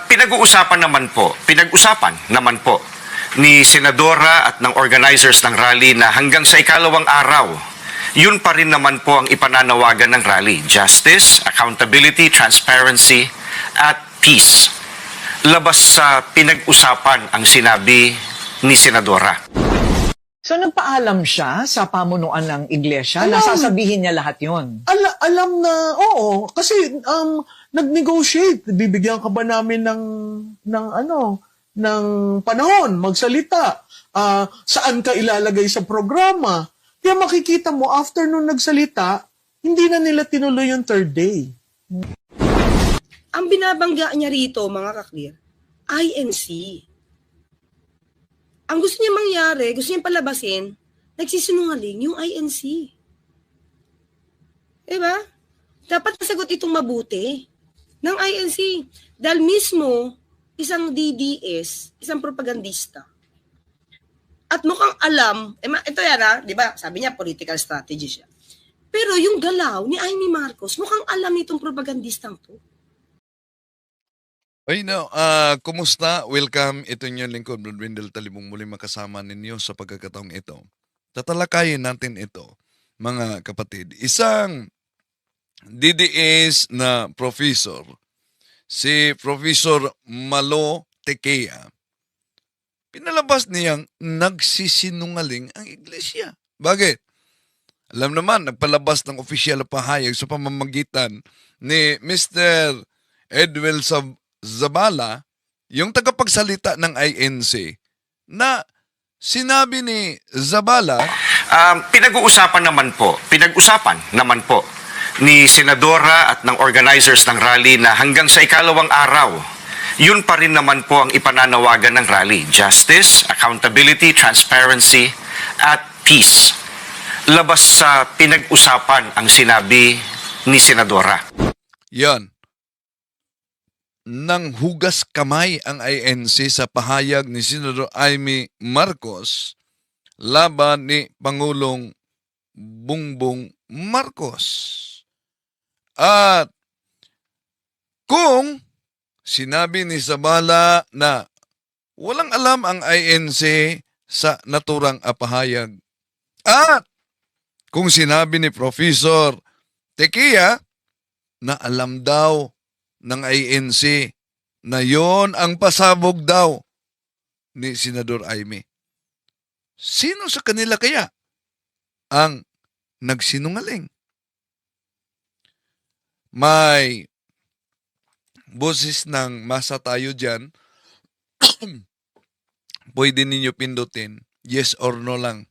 Pinag-usapan naman po ni Senadora at ng organizers ng rally na hanggang sa ikalawang araw, yun pa rin naman po ang ipananawagan ng rally. Justice, accountability, transparency, at peace. Labas sa pinag-usapan ang sinabi ni Senadora. So nagpaalam siya sa pamunuan ng iglesia na sasabihin niya lahat yon. Alam na, oo, kasi nag-negotiate. Bibigyan ka ba namin ng panahon, magsalita? Saan ka ilalagay sa programa? Kaya makikita mo, after nung nagsalita, hindi na nila tinuloy yung third day. Ang binabangga niya rito, mga kaklir, INC. Ang gusto niya mangyari, gusto niya palabasin, nagsisinungaling yung INC. Diba? Dapat nasagot itong mabuti ng INC. Dahil mismo, isang DDS, isang propagandista. At mukhang alam, ito yan di ba? Sabi niya, political strategy siya. Pero yung galaw ni Amy Marcos, mukhang alam nitong propagandistang to. Ay no, kumusta? Welcome. Ito yung lingkod, Brad Wendell Talibong, muli makasama ninyo sa pagkakataong ito. Tatalakayin natin ito, mga kapatid. Isang DDS na professor, si Professor Malo Tequea, pinalabas niyang nagsisinungaling ang iglesia. Bakit? Alam naman, nagpalabas ng opisyal na pahayag sa pamamagitan ni Mr. Edwel Zabala, yung tagapagsalita ng INC, na sinabi ni Zabala, Pinag-usapan naman po ni Senadora at ng organizers ng rally na hanggang sa ikalawang araw, yun pa rin naman po ang ipananawagan ng rally. Justice, accountability, transparency, at peace. Labas sa pinag-usapan ang sinabi ni Senadora. yan, nang hugas kamay ang INC sa pahayag ni Senador Amy Marcos laban ni Pangulong Bongbong Marcos. At kung sinabi ni Zabala na walang alam ang INC sa naturang pahayag, at kung sinabi ni Professor Tequea na alam daw ng INC na yon ang pasabog daw ni Senador Amy, sino sa kanila kaya ang nagsinungaling? May boses ng masa tayo dyan. Pwede ninyo pindutin, yes or no lang.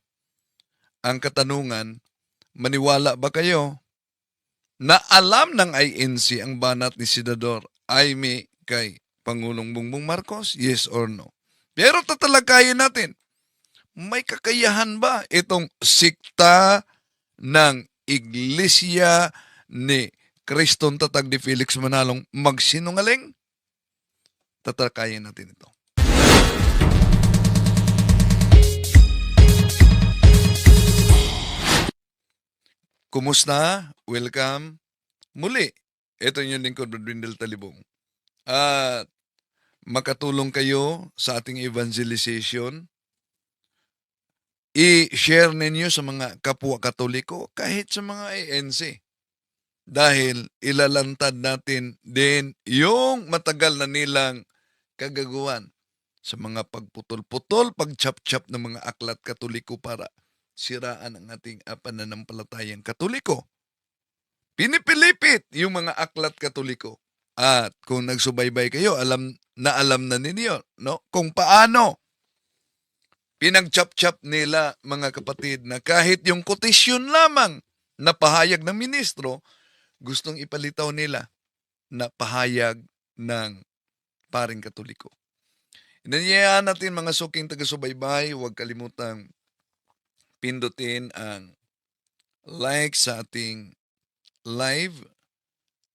Ang katanungan, maniwala ba kayo na alam ng INC ang banat ni Senador Amy kay Pangulong Bongbong Marcos? Yes or no? Pero tatalakayin natin, may kakayahan ba itong sikta ng Iglesia ni Kristong Tatag ni Felix Manalong magsinungaling? Tatalakayin natin ito. Kumusta? Welcome. Muli, ito yung lingkod, Brad Wendell Talibong. At makatulong kayo sa ating evangelization. I-share ninyo sa mga kapwa Katoliko, kahit sa mga ANC. Dahil ilalantad natin din yung matagal na nilang kagaguhan sa mga pagputol-putol, pagchap-chap ng mga aklat Katoliko para siraan ang ating pananampalatayang Katoliko. Pinipilipit yung mga aklat Katoliko. At kung nagsubaybay kayo, alam na ninyo, no? Kung paano pinagchap-chap nila, mga kapatid, na kahit yung kotisyon lamang na pahayag ng ministro, gustong ipalitaw nila na pahayag ng paring Katoliko. Inanyayaan natin, mga suking taga-subaybay, huwag kalimutang pindutin ang like sa ating live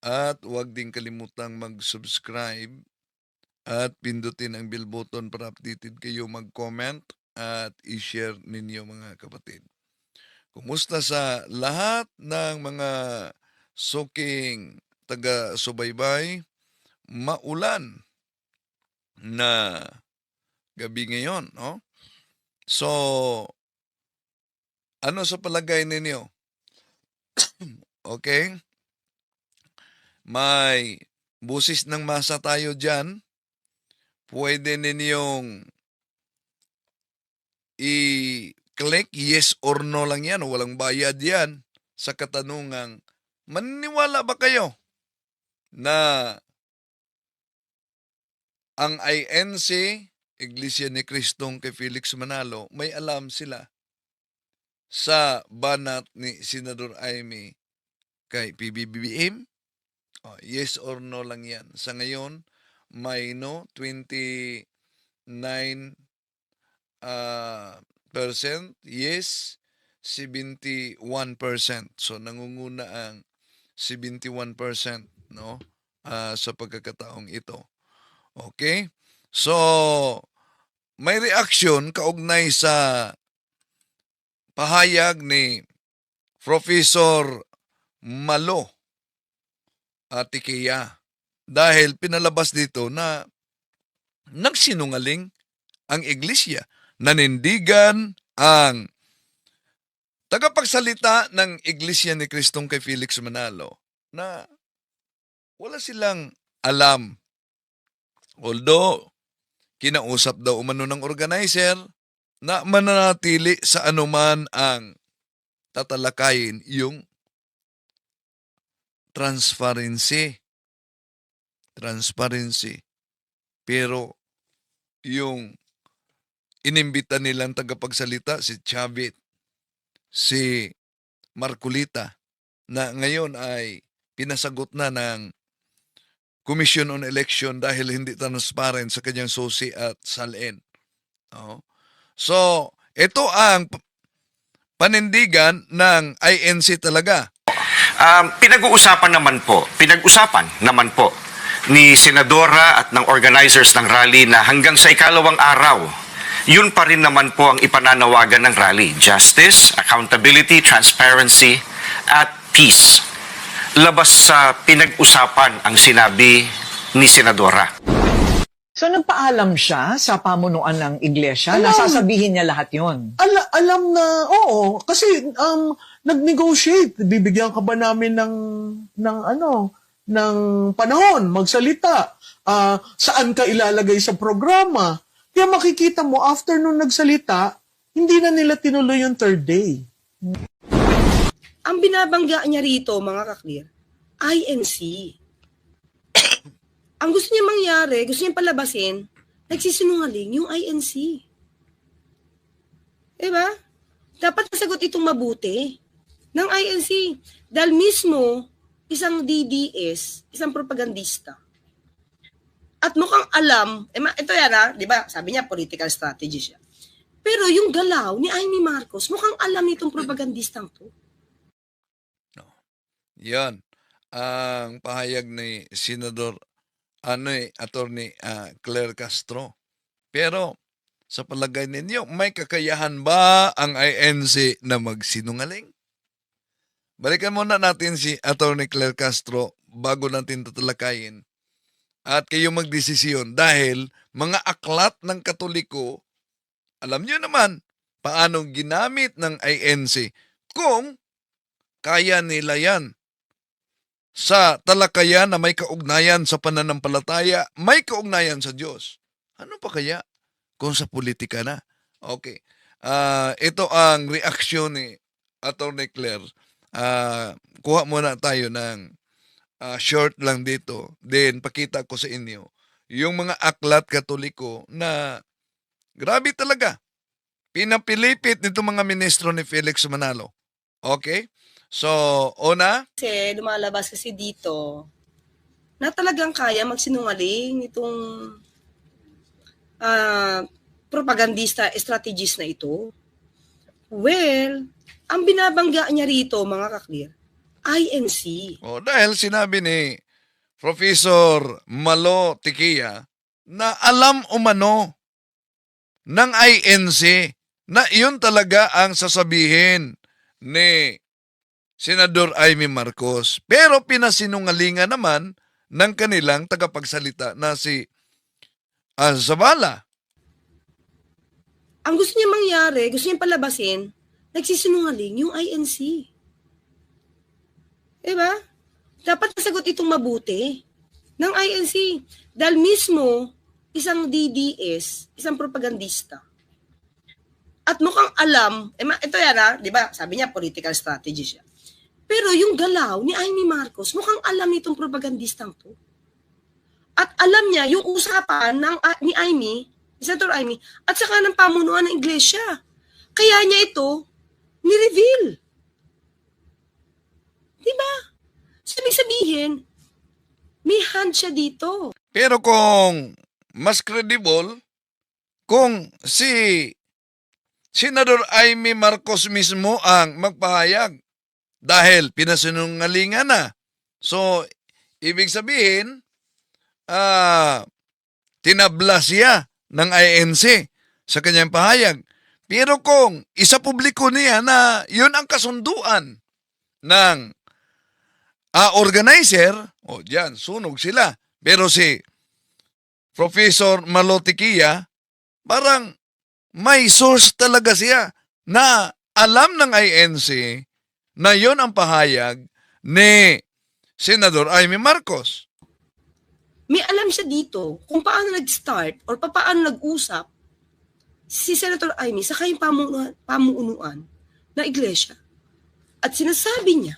at huwag din kalimutang mag-subscribe at pindutin ang bell button para updated kayo, mag-comment at i-share ninyo, mga kapatid. Kumusta sa lahat ng mga suking taga-subaybay? Maulan na gabi ngayon, no? So, ano sa palagay ninyo? Okay? May busis ng masa tayo dyan. Pwede ninyong i-click yes or no lang yan. Walang bayad yan sa katanungang, maniniwala ba kayo na ang INC, Iglesia ni Cristong kay Felix Manalo, may alam sila sa banat ni Senador Amy kay PBBM? Oh, yes or no lang yan. Sa ngayon, may no, 29% yes, 71%. So, nangunguna ang 71%, no? Sa pagkakataong ito. Okay? So, may reaksyon kaugnay sa pahayag ni Professor Malo Atiquia dahil pinalabas dito na nagsinungaling ang iglesia. Nanindigan ang tagapagsalita ng Iglesia ni Cristong kay Felix Manalo na wala silang alam. Although, kinausap daw umano ng organizer na mananatili sa anuman ang tatalakayin yung transparency. Pero yung inimbita nilang tagapagsalita, si Chavit, si Marculita, na ngayon ay pinasagot na ng Commission on Election dahil hindi transparent sa kanyang susi at salin. So, ito ang panindigan ng INC talaga. Pinag-usapan naman po ni Senadora at ng organizers ng rally na hanggang sa ikalawang araw, yun pa rin naman po ang ipananawagan ng rally. Justice, accountability, transparency, at peace. Labas sa pinag-usapan ang sinabi ni Senadora. So nagpaalam siya sa pamunuan ng iglesia na Alam. sasabihin niya lahat yon. Alam na, oo, kasi nag-negotiate. Bibigyan ka ba namin ng panahon, magsalita? Saan ka ilalagay sa programa? Kaya makikita mo, after nung nagsalita, hindi na nila tinuloy yung third day. Ang binabangga niya rito, mga kaklir, INC. Ang gusto niya mangyari, gusto niya palabasin, nagsisinungaling yung INC. Diba? Dapat nasagot itong mabuti ng INC. Dahil mismo, isang DDS, isang propagandista, at mukhang alam, ito yan di ba? Sabi niya, political strategy siya. Pero yung galaw ni Amy Marcos, mukhang alam nitong propagandistang to. Yan ang pahayag ni Senador Attorney Claire Castro. Pero sa palagay ninyo, may kakayahan ba ang INC na magsinungaling? Balikan muna natin si Attorney Claire Castro bago natin tatalakayin at kayo magdesisyon dahil mga aklat ng Katoliko, alam nyo naman paano ginamit ng INC kung kaya nila yan sa talakayan na may kaugnayan sa pananampalataya, may kaugnayan sa Diyos. Ano pa kaya kung sa politika na? Okay. Ito ang reaksyon ni Attorney Claire. Kuha muna tayo ng short lang dito. Then, pakita ko sa inyo yung mga aklat Katoliko na grabe talaga. Pinapilipit nito mga ministro ni Felix Manalo. Okay? So, una, Kasi lumalabas kasi dito na talagang kaya magsinungaling itong propagandista, strategist na ito. Well, ang binabangga niya rito, mga kaklir, INC. dahil sinabi ni Professor Malo Atiquia na alam umano ng INC na iyon talaga ang sasabihin ni Senador Amy Marcos. Pero pinasinungalingan naman ng kanilang tagapagsalita na si Zabala. Ang gusto niya mangyari, gusto niya palabasin, nagsisinungaling yung INC. Diba? Dapat nasagot itong mabuti ng INC. Dahil mismo, isang DDS, isang propagandista, at mukhang alam, ito yan di ba? Sabi niya, political strategy siya. Pero yung galaw ni Amy Marcos, mukhang alam nitong propagandistang to. At alam niya yung usapan ni Amy, Senator Amy, at saka ng pamunuan ng iglesia. Kaya niya ito ni-reveal. Diba? So, ibig sabihin, may hand siya dito. Pero kung mas credible, kung si Senador Amy Marcos mismo ang magpahayag dahil pinasinungalingan na. So, ibig sabihin, tinabla siya ng INC sa kanyang pahayag. Pero kung isa publiko niya na yun ang kasunduan ng organizer, diyan, sunog sila. Pero si Professor Malotikia, parang may source talaga siya na alam ng INC na yun ang pahayag ni Senador Amy Marcos. May alam siya dito kung paano nag-start or paano nag-usap si Senator Amy sa kayong pamuunuan na iglesia. At sinasabi niya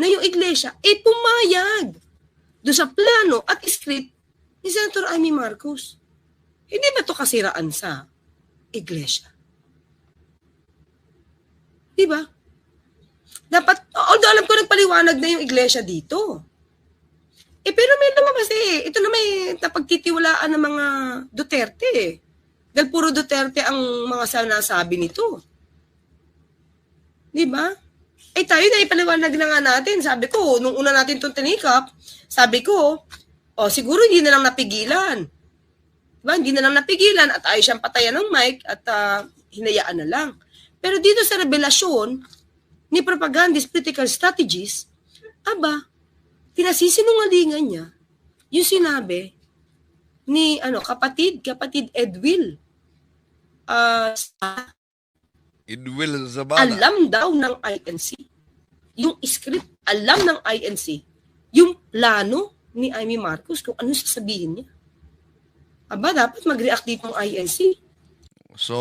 na yung iglesia ay pumayag doon sa plano at script ni Senator Amy Marcos. Hindi ba ito kasiraan sa iglesia? Diba? Dapat, although alam ko nagpaliwanag na yung iglesia dito. Pero may lumabas ito na may napagtitiwalaan ng mga Duterte. Dahil puro Duterte ang mga sinasabi nito. Diba? Tayo na ipaliwanag na nga natin. Sabi ko, nung una natin itong tinikap, sabi ko, siguro hindi na lang napigilan. Diba? Hindi na lang napigilan at ayaw siyang patayan ng mic at hinayaan na lang. Pero dito sa revelasyon ni propagandist political strategies, pinasisinungalingan niya yung sinabi ni kapatid Edwil. Edwil Zabala. Alam daw ng INC. Yung script, alam ng INC. Yung plano ni Amy Marcos kung ano sasabihin niya. Dapat mag-react dito ng INC. So,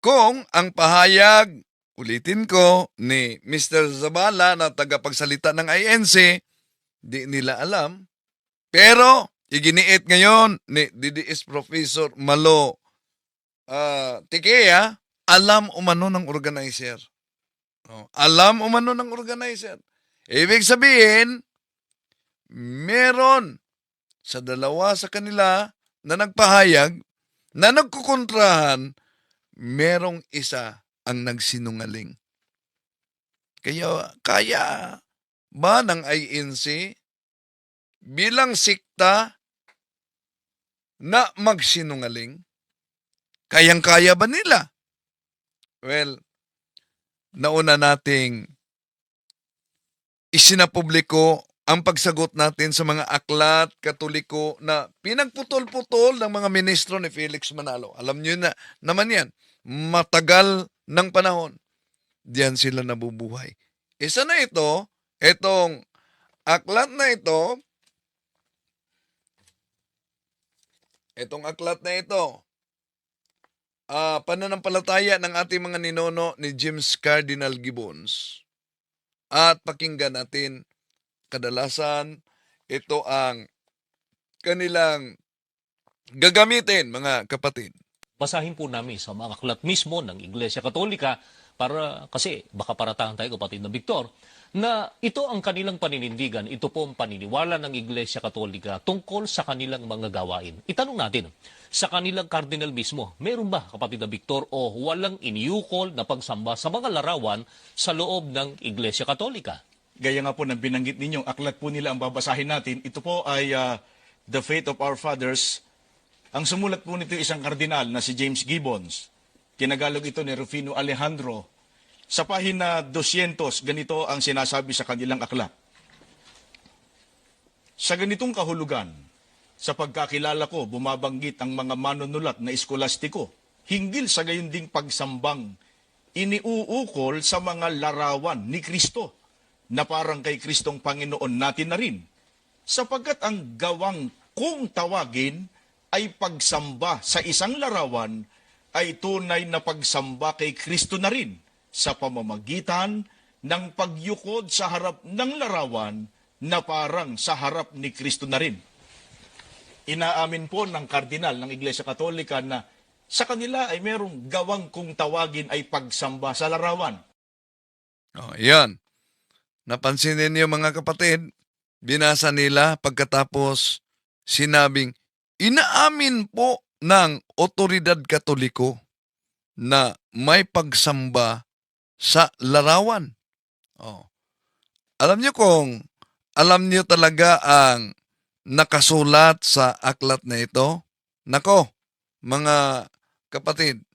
kung ang pahayag, ulitin ko, ni Mr. Zabala na tagapagsalita ng INC, di nila alam. Pero, iginiit ngayon ni DDS Professor Malo Tikea, alam umano ng organizer. Alam umano ng organizer. Ibig sabihin, meron sa dalawa sa kanila na nagpahayag, na nagkukontrahan, merong isa ang nagsinungaling. Kaya ba ng INC bilang sikta na magsinungaling? Kayang-kaya ba nila? Well, nauna nating isinapubliko ang pagsagot natin sa mga aklat katoliko na pinagputol-putol ng mga ministro ni Felix Manalo. Alam niyo na naman yan, matagal ng panahon, diyan sila nabubuhay. Isa na ito, itong aklat na ito, pananampalataya ng ating mga ninono ni James Cardinal Gibbons. At pakinggan natin, kadalasan, ito ang kanilang gagamitin, mga kapatid. Basahin po namin sa mga aklat mismo ng Iglesia Katolika kasi baka paratahan tayo, kapatid na Victor, na ito ang kanilang paninindigan, ito po ang paniniwala ng Iglesia Katolika tungkol sa kanilang mga gawain. Itanong natin, sa kanilang kardinal mismo, meron ba, kapatid na Victor, o walang iniukol na pagsamba sa mga larawan sa loob ng Iglesia Katolika? Gaya nga po ng binanggit ninyong aklat po nila ang babasahin natin. Ito po ay The Faith of Our Fathers. Ang sumulat po nito isang kardinal na si James Gibbons. Tinagalog ito ni Rufino Alejandro. Sa pahina 200, ganito ang sinasabi sa kanilang aklat. Sa ganitong kahulugan, Sa pagkakilala ko, bumabanggit ang mga manunulat na eskolastiko hinggil sa gayon ding pagsambang iniuukol sa mga larawan ni Kristo na parang kay Kristong Panginoon natin na rin. Sapagkat ang gawang kung tawagin ay pagsamba sa isang larawan ay tunay na pagsamba kay Kristo na rin sa pamamagitan ng pagyukod sa harap ng larawan na parang sa harap ni Kristo na rin. Inaamin po ng kardinal ng Iglesia Katolika na sa kanila ay merong gawang kung tawagin ay pagsamba sa larawan. Oh, yan. Napansin ninyo mga kapatid, binasa nila pagkatapos sinabing, inaamin po ng otoridad Katoliko na may pagsamba sa larawan. Oh. Alam niyo talaga ang nakasulat sa aklat na ito? Nako, mga kapatid,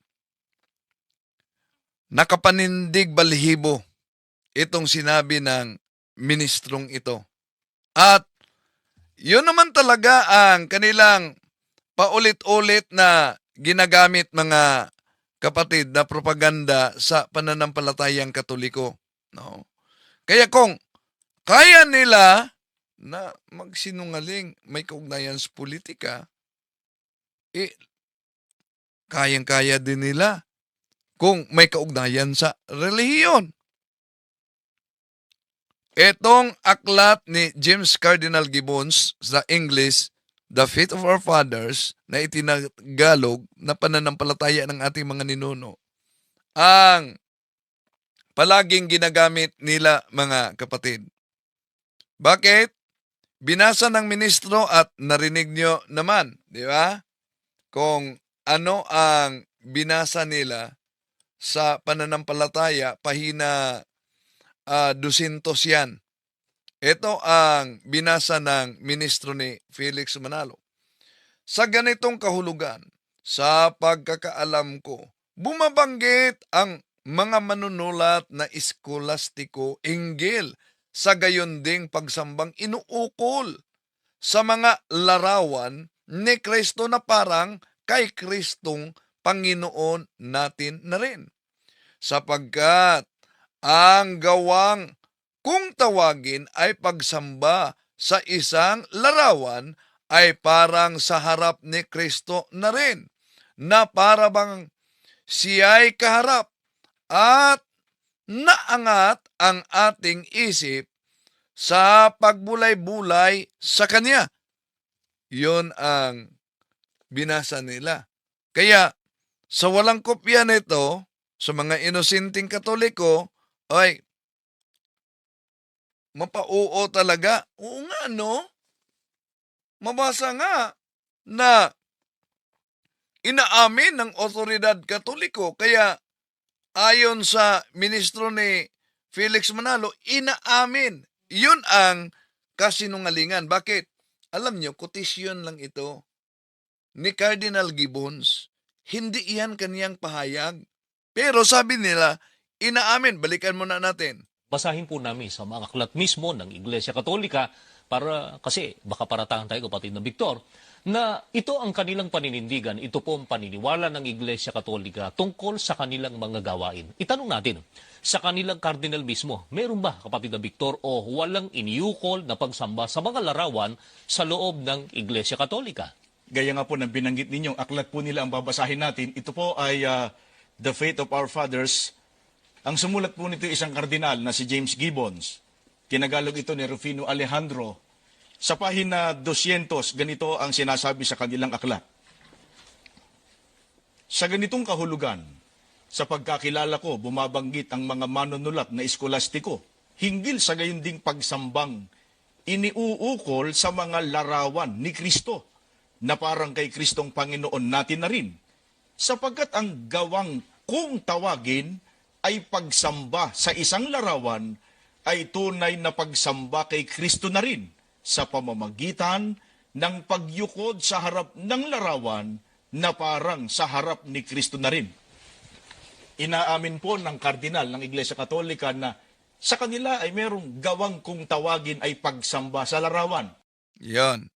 nakapanindig balhibo itong sinabi ng ministrong ito. At yun naman talaga ang kanilang paulit-ulit na ginagamit mga kapatid na propaganda sa pananampalatayang Katoliko. No? Kaya kung kaya nila na magsinungaling may kaugnayan sa politika, kayang-kaya din nila kung may kaugnayan sa relihiyon. Etong aklat ni James Cardinal Gibbons sa English, The Faith of Our Fathers, na itinagalog na pananampalataya ng ating mga ninuno, ang palaging ginagamit nila mga kapatid. Bakit? Binasa ng ministro at narinig nyo naman, di ba? Kung ano ang binasa nila sa pananampalataya, pahina 200 yan. Ito ang binasa ng ministro ni Felix Manalo. Sa ganitong kahulugan, sa pagkakaalam ko, bumabanggit ang mga manunulat na eskolastiko hinggil sa gayon ding pagsambang inuukol sa mga larawan ni Kristo na parang kay Kristong Panginoon natin na rin. Sapagkat ang gawang kung tawagin ay pagsamba sa isang larawan ay parang sa harap ni Kristo na rin, na para bang siya'y kaharap at naangat ang ating isip sa pagbulay-bulay sa Kanya. Yun ang binasa nila. Kaya, sa walang kopya nito, sa mga inosenteng Katoliko, ay, mapauo talaga. Oo nga, no? Mabasa nga na inaamin ng otoridad Katoliko. Kaya, ayon sa ministro ni Felix Manalo, inaamin. Yun ang kasinungalingan. Bakit? Alam nyo, kotisyon lang ito ni Cardinal Gibbons. Hindi iyan kaniyang pahayag. Pero sabi nila, inaamin. Balikan muna natin. Basahin po namin sa mga aklat mismo ng Iglesia Katolika para kasi baka paratahan tayo kapatid na Victor na ito ang kanilang paninindigan, ito po ang paniniwala ng Iglesia Katolika tungkol sa kanilang mga gawain. Itanong natin, sa kanilang kardinal mismo, meron ba kapatid na Victor o walang iniukol na pagsamba sa mga larawan sa loob ng Iglesia Katolika? Gaya nga po ng binanggit ninyong aklat po nila ang babasahin natin. Ito po ay The Faith of Our Fathers. Ang sumulat po nito isang kardinal na si James Gibbons. Tinagalog ito ni Rufino Alejandro. Sa pahina 200, ganito ang sinasabi sa kanilang aklat. Sa ganitong kahulugan, sa pagkakilala ko, bumabanggit ang mga manunulat na eskolastiko hinggil sa gayon ding pagsambang iniuukol sa mga larawan ni Kristo na parang kay Kristong Panginoon natin na rin. Sapagkat ang gawang kung tawagin ay pagsamba sa isang larawan ay tunay na pagsamba kay Kristo na rin sa pamamagitan ng pagyukod sa harap ng larawan na parang sa harap ni Kristo na rin. Inaamin po ng kardinal ng Iglesia Katolika na sa kanila ay merong gawang kung tawagin ay pagsamba sa larawan. Yan.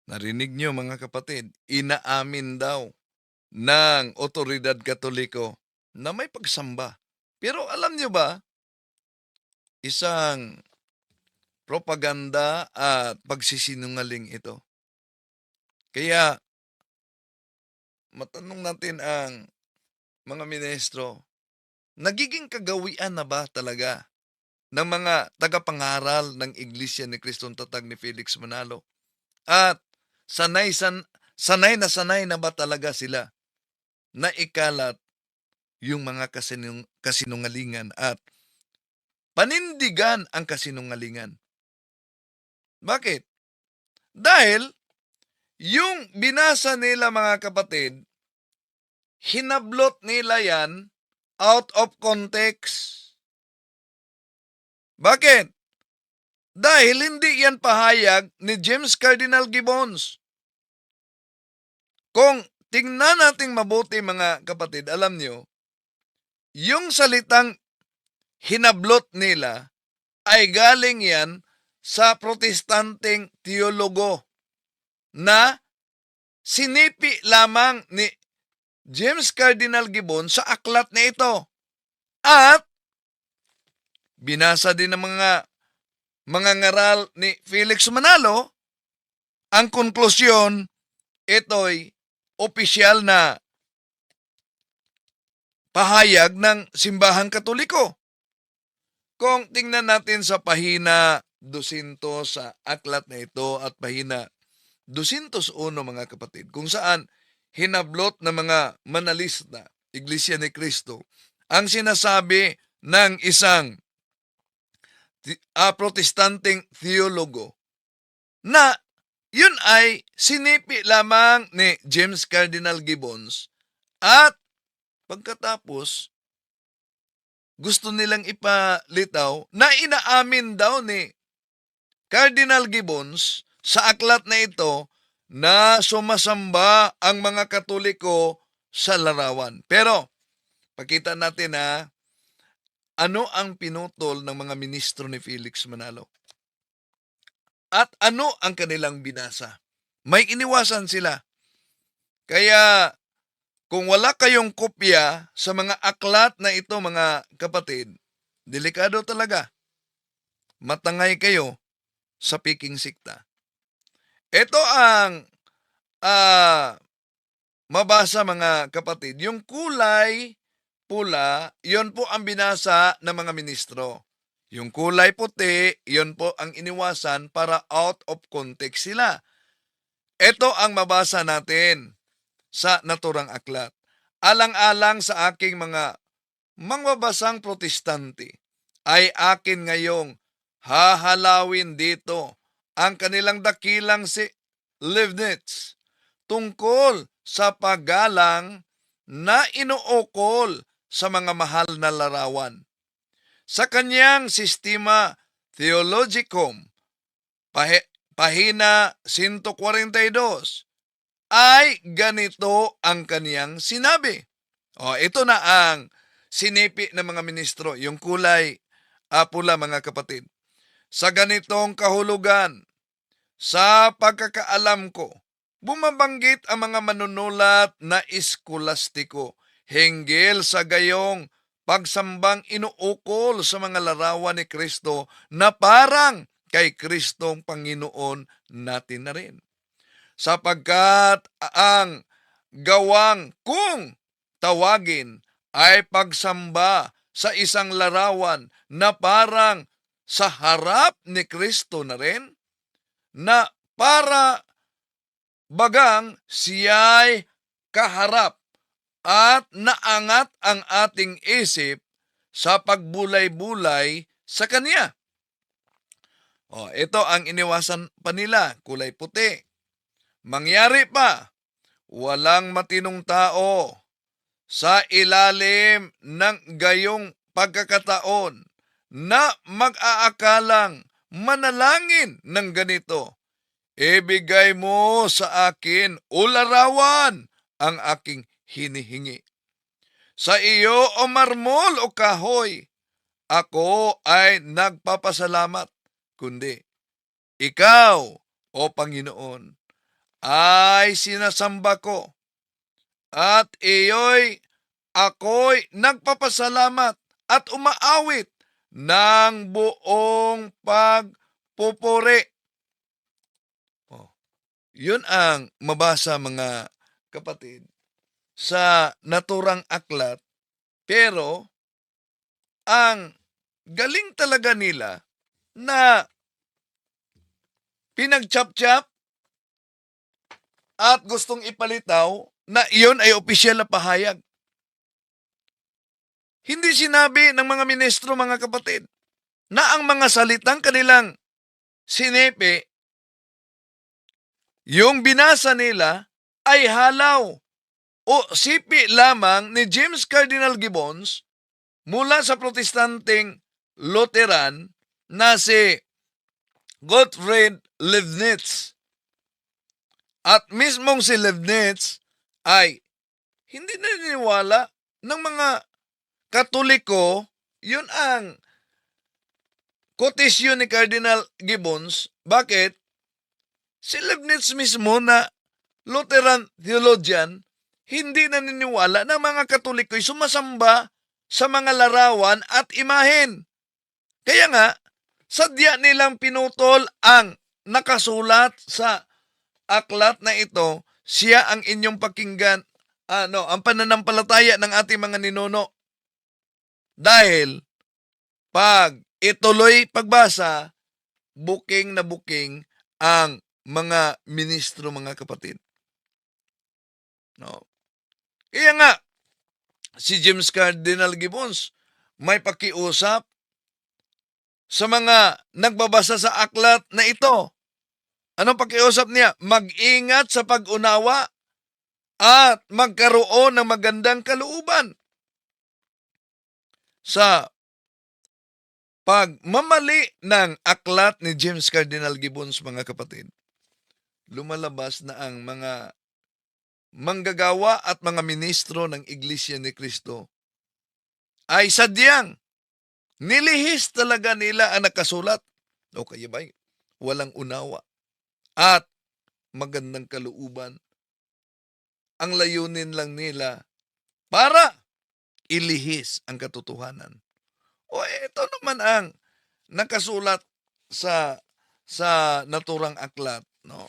Narinig nyo mga kapatid, inaamin daw ng otoridad Katoliko na may pagsamba. Pero alam nyo ba, isang propaganda at pagsisinungaling ito. Kaya matanong natin ang mga ministro, nagiging kagawian na ba talaga ng mga tagapangaral ng Iglesia ni Kristong Tatag ni Felix Manalo? At sanay na ba talaga sila na ikalat yung mga kasinungalingan at panindigan ang kasinungalingan? Bakit? Dahil yung binasa nila mga kapatid, hinablot nila yan out of context. Bakit? Dahil hindi yan pahayag ni James Cardinal Gibbons. Kung tingnan nating mabuti mga kapatid, alam nyo, yung salitang hinablot nila ay galing yan sa protestanteng teologo na sinipi lamang ni James Cardinal Gibbons sa aklat na ito. At binasa din ng mga ngaral ni Felix Manalo, ang konklusyon, ito'y opisyal na pahayag ng Simbahang Katoliko. Kung tingnan natin sa pahina 200 sa aklat na ito at pahina 201 mga kapatid, kung saan hinablot ng mga manalista, Iglesia ni Cristo, ang sinasabi ng isang protestanteng theologo na yun ay sinipi lamang ni James Cardinal Gibbons at pagkatapos gusto nilang ipalitaw na inaamin daw ni Cardinal Gibbons sa aklat na ito na sumasamba ang mga Katoliko sa larawan. Pero pakita natin ano ang pinutol ng mga ministro ni Felix Manalo? At ano ang kanilang binasa? May iniwasan sila. Kaya kung wala kayong kopya sa mga aklat na ito mga kapatid, delikado talaga. Matangay kayo sa piking sikta. Ito ang mabasa mga kapatid. Yung kulay pula, yon po ang binasa ng mga ministro. Yung kulay puti, yon po ang iniwasan para out of context sila. Ito ang mabasa natin sa naturang aklat. Alang-alang sa aking mga mangbabasang protestante, ay akin ngayong hahalawin dito ang kanilang dakilang si Leibniz tungkol sa paggalang na inuukol sa mga mahal na larawan. Sa kanyang Sistema Theologicum, pahina 142, ay ganito ang kaniyang sinabi. Ito na ang sinipi ng mga ministro, yung kulay pula mga kapatid. Sa ganitong kahulugan, sa pagkakaalam ko, bumabanggit ang mga manunulat na eskolastiko hinggil sa gayong pagsambang inuukol sa mga larawan ni Kristo na parang kay Kristong Panginoon natin na rin. Sapagkat ang gawang kung tawagin ay pagsamba sa isang larawan na parang sa harap ni Kristo na rin, na para bagang siya'y kaharap at naangat ang ating isip sa pagbulay-bulay sa Kanya. Ito ang iniwasan pa nila, kulay puti. Mangyari pa, walang matinong tao sa ilalim ng gayong pagkakataon na mag-aakalang manalangin ng ganito. Ibigay mo sa akin o larawan ang aking hinihingi. Sa iyo o marmol o kahoy, ako ay nagpapasalamat, kundi ikaw, o Panginoon, ay sinasamba ko. At ako'y nagpapasalamat at umaawit ng buong pagpupuri. Oh, yun ang mabasa mga kapatid sa naturang aklat. Pero ang galing talaga nila na pinagchap-chap at gustong ipalitaw na iyon ay opisyal na pahayag. Hindi sinabi ng mga ministro, mga kapatid, na ang mga salitang kanilang sinepe, yung binasa nila ay halaw o sipi lamang ni James Cardinal Gibbons mula sa protestanteng Lutheran na si Gottfried Leibniz. At mismong si Leibniz ay hindi naniniwala ng mga Katoliko. Yun ang kotisyon ni Cardinal Gibbons. Bakit? Si Leibniz mismo na Lutheran theologian, hindi naniniwala na mga Katoliko'y sumasamba sa mga larawan at imahen. Kaya nga, sadya nilang pinutol ang nakasulat sa aklat na ito. Siya ang inyong pakinggan, ang pananampalataya ng ating mga ninuno. Dahil, pag ituloy pagbasa, buking na buking ang mga ministro, mga kapatid. No. Kaya nga, si James Cardinal Gibbons may pakiusap sa mga nagbabasa sa aklat na ito. Anong pakiusap niya? Mag-ingat sa pag-unawa at magkaroon ng magandang kalooban sa pagmamali ng aklat ni James Cardinal Gibbons, mga kapatid. Lumalabas na ang mga manggagawa at mga ministro ng Iglesia ni Cristo ay sadyang nilihis talaga nila ang nakasulat. O kaya ba, walang unawa at magandang kalooban. Ang layunin lang nila para ilihis ang katotohanan. O ito naman ang nakasulat sa naturang aklat, no?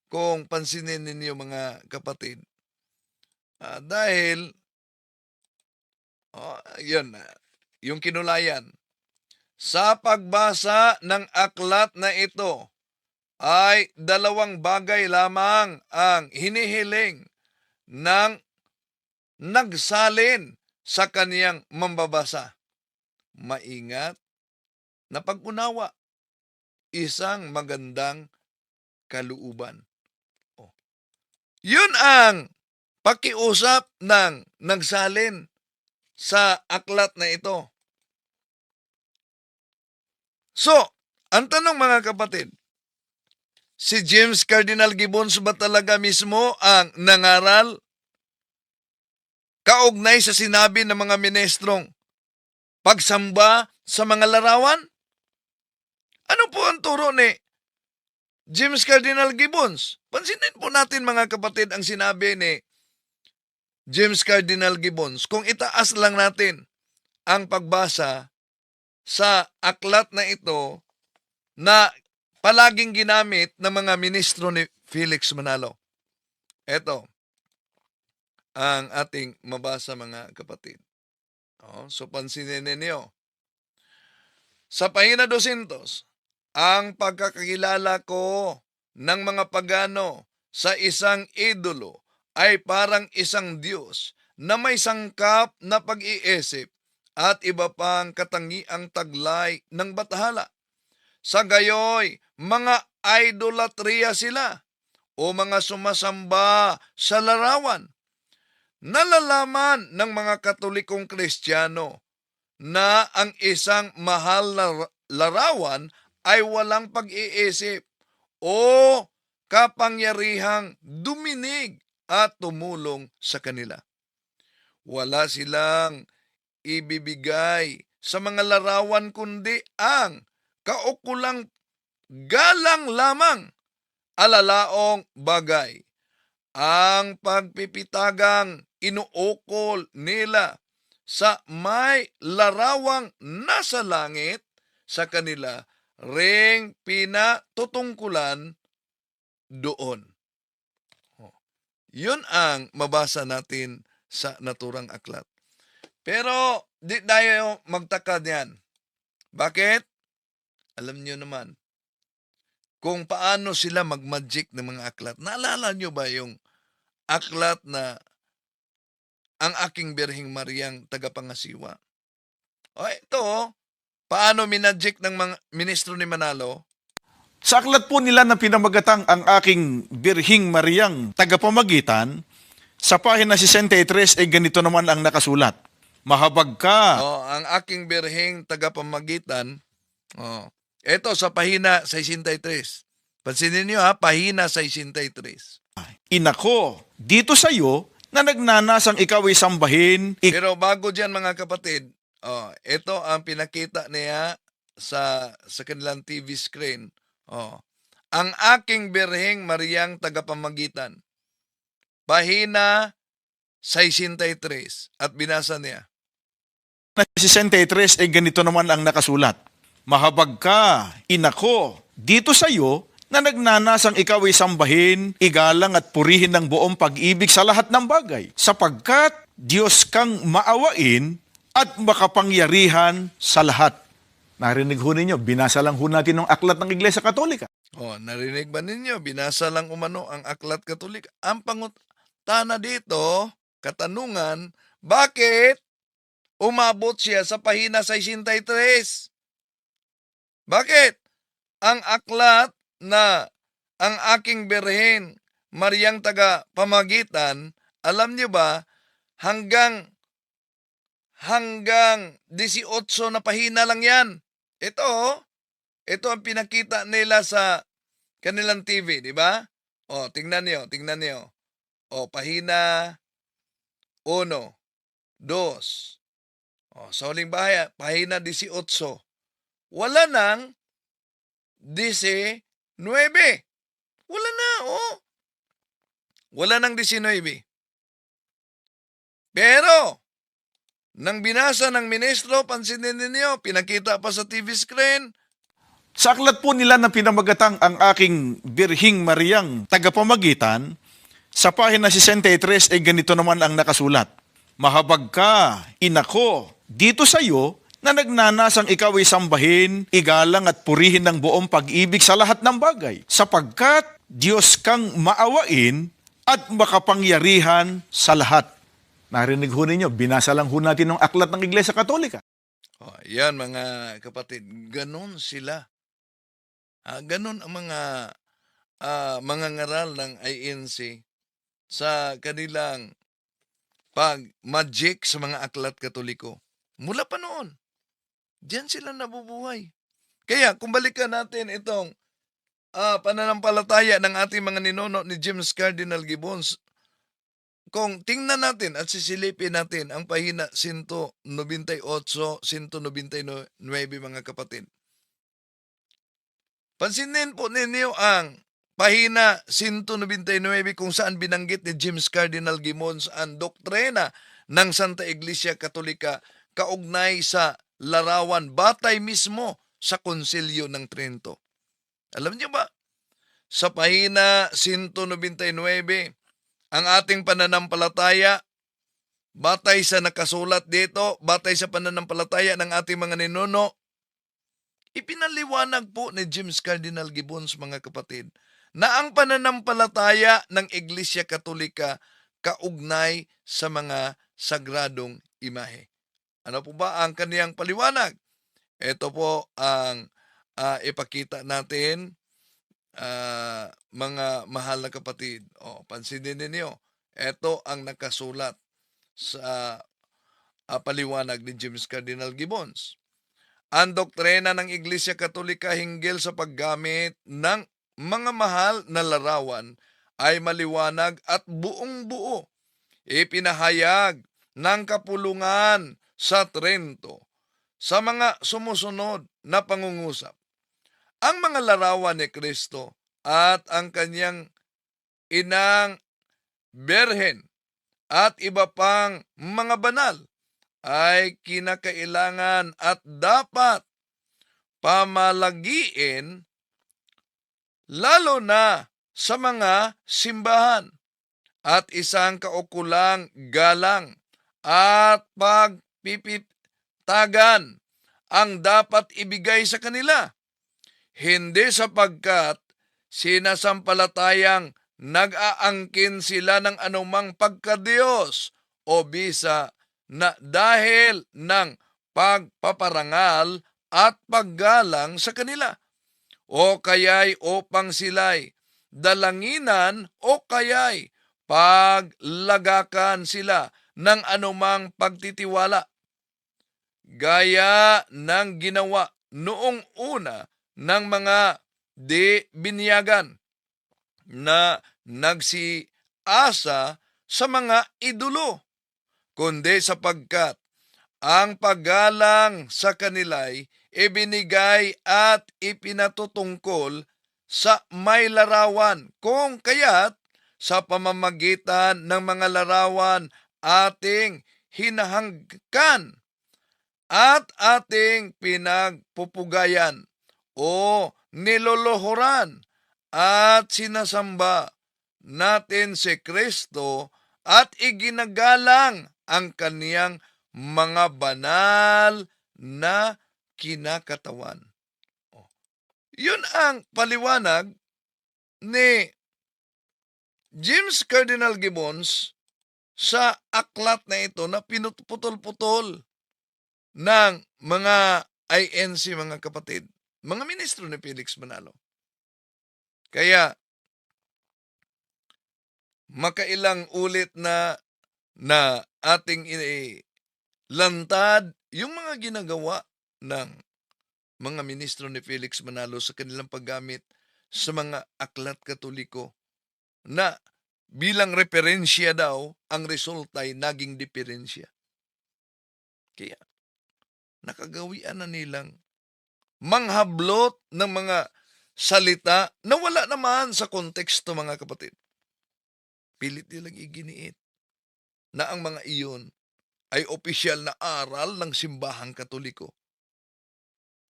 Kung pansinin ninyo, mga kapatid. Dahil yun, yung kinulayan. Sa pagbasa ng aklat na ito ay dalawang bagay lamang ang hinihiling ng nagsalin sa kaniyang mambabasa. Maingat na pag-unawa, isang magandang kalooban. Yun ang pakiusap ng nagsalin sa aklat na ito. So, ang tanong, mga kapatid, si James Cardinal Gibbons ba talaga mismo ang nangaral kaugnay sa sinabi ng mga ministrong pagsamba sa mga larawan? Ano po ang turo ni James Cardinal Gibbons? Pansinin po natin, mga kapatid, ang sinabi ni James Cardinal Gibbons. Kung itaas lang natin ang pagbasa sa aklat na ito na palaging ginamit ng mga ministro ni Felix Manalo. Ito ang ating mabasa, mga kapatid. So pansinin ninyo. Sa pahina 200, ang pagkakilala ko ng mga pagano sa isang idolo ay parang isang Diyos na may sangkap na pag-iisip at iba pang katangiang taglay ng bathala. Sa gayoy, mga idolatria sila o mga sumasamba sa larawan. Nalalaman ng mga Katolikong Kristiyano na ang isang mahal na larawan ay walang pag-iisip o kapangyarihang duminig at tumulong sa kanila. Wala silang ibibigay sa mga larawan kundi ang kaukulang galang lamang alalaong bagay. Ang pagpipitagang inuukol nila sa may larawang nasa langit sa kanila ring pinatutungkulan doon. Yun ang mabasa natin sa naturang aklat. Pero di tayo magtaka diyan. Bakit? Alam niyo naman kung paano sila magmagic ng mga aklat. Naalala niyo ba yung aklat na ang aking Birheng Mariang tagapangasiwa? O ito, paano minagic ng mga ministro ni Manalo? Sa aklat po nila na pinamagatang ang aking Birhing Mariang tagapamagitan, sa pahina 63 ay ganito naman ang nakasulat. Mahabag ka. Ang aking Birheng tagapamagitan, ito sa pahina 63. Pansinin niyo pahina 63. Inako, dito sa iyo na nagnanasang ikaw ay sambahin. Pero bago diyan mga kapatid, ito ang pinakita niya sa kanilang TV screen. Ang aking Birheng Mariang tagapamagitan. Pahina 63 at binasa niya. Na 63 ay ganito naman ang nakasulat. Mahabag ka, inako, dito sa iyo na nagnanasang ikaw ay sambahin, igalang at purihin ng buong pag-ibig sa lahat ng bagay, sapagkat Diyos kang maawain at makapangyarihan sa lahat. Narinig ho ninyo, binasa lang ho natin ng aklat ng Iglesia Katolika. Narinig ba ninyo? Binasa lang umano ang aklat Katolika. Ang pangutana dito, katanungan, bakit umabot siya sa pahina 63? Bakit? Ang aklat na ang aking Birhen Mariang tagapamagitan, alam niyo ba, hanggang 18 na pahina lang yan. Ito ang pinakita nila sa kanilang TV, di ba? Tingnan niyo. Pahina 1, 2. Sa huling bahaya, pahina 18. Wala nang 19. Wala na, Wala nang 19. Pero, nang binasa ng ministro, pansinin ninyo, pinakita pa sa TV screen. Sa aklat po nila na pinamagatang ang aking Birhing Mariang tagapamagitan, sa pahina 63 ay ganito naman ang nakasulat. Mahabag ka, inako, dito sa iyo na nagnanasang ikaw ay sambahin, igalang at purihin ng buong pag-ibig sa lahat ng bagay, sapagkat Diyos kang maawain at makapangyarihan sa lahat. Narinig ho ninyo, binasa lang ho natin ng aklat ng Iglesia Katolika. Yan mga kapatid, ganon sila. Ganon ang mga ngaral ng INC sa kanilang pag-magic sa mga aklat Katoliko. Mula pa noon, diyan sila nabubuhay. Kaya kung balikan natin itong pananampalataya ng ating mga ninuno ni James Cardinal Gibbons, kung tingnan natin at sisilipin natin ang pahina 198, 199 mga kapatid. Pansinin po ninyo ang pahina 199 kung saan binanggit ni James Cardinal Gibbons ang doktrina ng Santa Iglesia Katolika kaugnay sa larawan batay mismo sa Konsilyo ng Trento. Alam niyo ba, sa pahina 199, ang ating pananampalataya, batay sa nakasulat dito, batay sa pananampalataya ng ating mga ninuno, ipinaliwanag po ni James Cardinal Gibbons mga kapatid, na ang pananampalataya ng Iglesia Katolika kaugnay sa mga sagradong imahe. Ano po ba ang kaniyang paliwanag? Ito po ang ipakita natin, mga mahal na kapatid. Pansinin ninyo, ito ang nakasulat sa paliwanag ni James Cardinal Gibbons. Ang doktrina ng Iglesia Katolika hinggil sa paggamit ng mga mahal na larawan ay maliwanag at buong-buo. Ipinahayag ng kapulungan sa Trento sa mga sumusunod na pangungusap. Ang mga larawan ni Kristo at ang kanyang inang berhen at iba pang mga banal ay kinakailangan at dapat pamalagiin lalo na sa mga simbahan at isang kaukulang galang at pagpipitagan ang dapat ibigay sa kanila, hindi sapagkat sinasampalatayang nag-aangkin sila ng anumang pagkadiyos o bisa na dahil ng pagpaparangal at paggalang sa kanila, o kaya'y upang sila'y dalanginan o kaya'y paglagakan sila ng anumang pagtitiwala, gaya ng ginawa noong una ng mga di binyagan na nagsiasa sa mga idolo, kundi sapagkat ang paggalang sa kanila'y ibinigay at ipinatutungkol sa may larawan, kung kaya't sa pamamagitan ng mga larawan ating hinahangkan at ating pinagpupugayan o nilolohoran at sinasamba natin si Kristo at iginagalang ang kaniyang mga banal na kinakatawan. Yun ang paliwanag ni James Cardinal Gibbons sa aklat na ito na pinutol-putol ng mga INC, mga kapatid, mga ministro ni Felix Manalo. Kaya, makailang ulit na ating lantad yung mga ginagawa ng mga ministro ni Felix Manalo sa kanilang paggamit sa mga aklat katoliko na bilang referensya daw, ang resulta ay naging diferensya. Kaya, nakagawian na nilang manghablot ng mga salita na wala naman sa konteksto, mga kapatid. Pilit nilang iginiit na ang mga iyon ay opisyal na aral ng simbahang katoliko.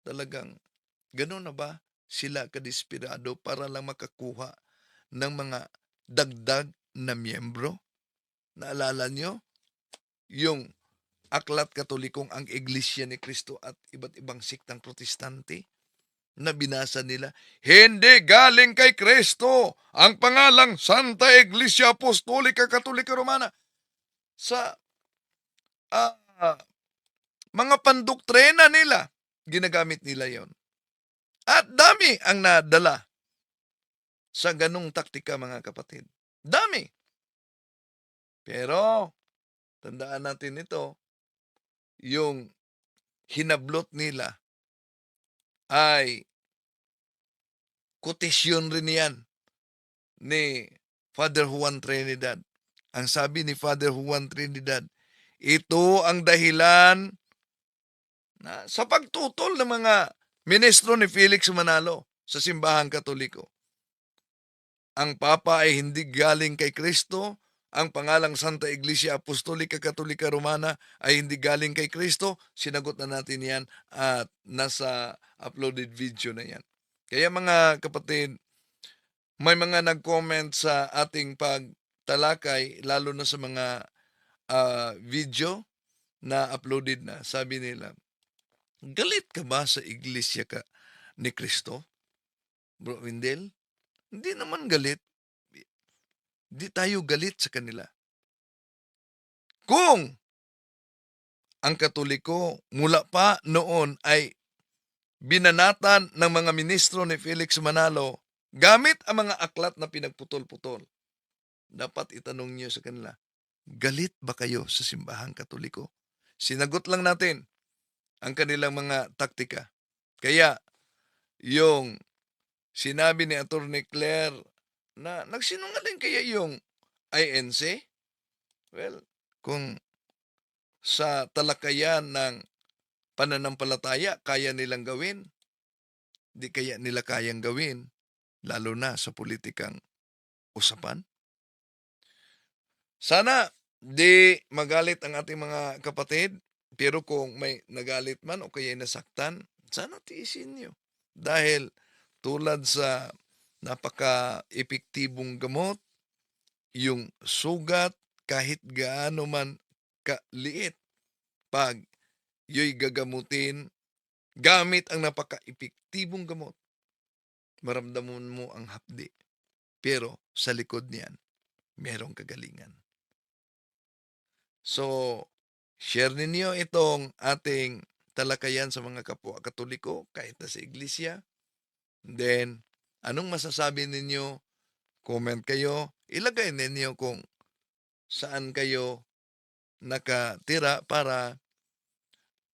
Talagang, gano'n na ba sila kadesperado para lang makakuha ng mga dagdag na miyembro? Naalala nyo? Yung aklat katolikong ang Iglesia ni Cristo at iba't ibang siktang protestante na binasa nila, hindi galing kay Kristo ang pangalang Santa Iglesia Apostolika Katolika Romana. Sa mga pandoktrina nila, ginagamit nila yon. At dami ang nadala sa ganung taktika, mga kapatid. Dami. Pero, tandaan natin ito, yung hinablot nila ay kotisyon rin yan ni Father Juan Trinidad. Ang sabi ni Father Juan Trinidad, ito ang dahilan na sa pagtutol ng mga ministro ni Felix Manalo sa simbahang katoliko. Ang Papa ay hindi galing kay Kristo, ang pangalang Santa Iglesia Apostolika Katolika Romana ay hindi galing kay Kristo. Sinagot na natin yan at nasa uploaded video na yan. Kaya mga kapatid, may mga nag-comment sa ating pagtalakay, lalo na sa mga video na uploaded na. Sabi nila, galit ka ba sa iglesia ka ni Kristo, Bro Windel? Hindi naman galit. Di tayo galit sa kanila. Kung ang Katoliko mula pa noon ay binanatan ng mga ministro ni Felix Manalo gamit ang mga aklat na pinagputol-putol, dapat itanong niyo sa kanila, galit ba kayo sa simbahang Katoliko? Sinagot lang natin ang kanilang mga taktika. Kaya, yung sinabi ni Atty. Claire na nagsinungaling kaya yung INC? Well, kung sa talakayan ng pananampalataya kaya nilang gawin, di kaya nila kayang gawin lalo na sa politikang usapan. Sana di magalit ang ating mga kapatid, pero kung may nagalit man o kaya nasaktan, sana tiisin nyo. Dahil tulad sa napaka-epektibong gamot, yung sugat kahit gaano man kaliit, pag yo'y gagamutin gamit ang napaka-epektibong gamot, maramdaman mo ang hapdi. Pero sa likod niyan, merong kagalingan. So, share ninyo itong ating talakayan sa mga kapwa Katoliko kahit na sa iglesia. Then, anong masasabi ninyo? Comment kayo. Ilagay ninyo kung saan kayo nakatira para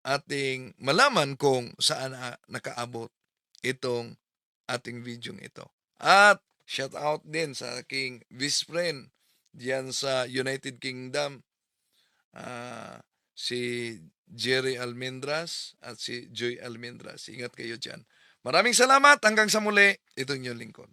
ating malaman kung saan nakaabot itong ating video ito. At shout out din sa aking vice friend diyan sa United Kingdom, si Jerry Almendras at si Joy Almendras. Ingat kayo dyan. Maraming salamat. Hanggang sa muli. Ito yung lingkod.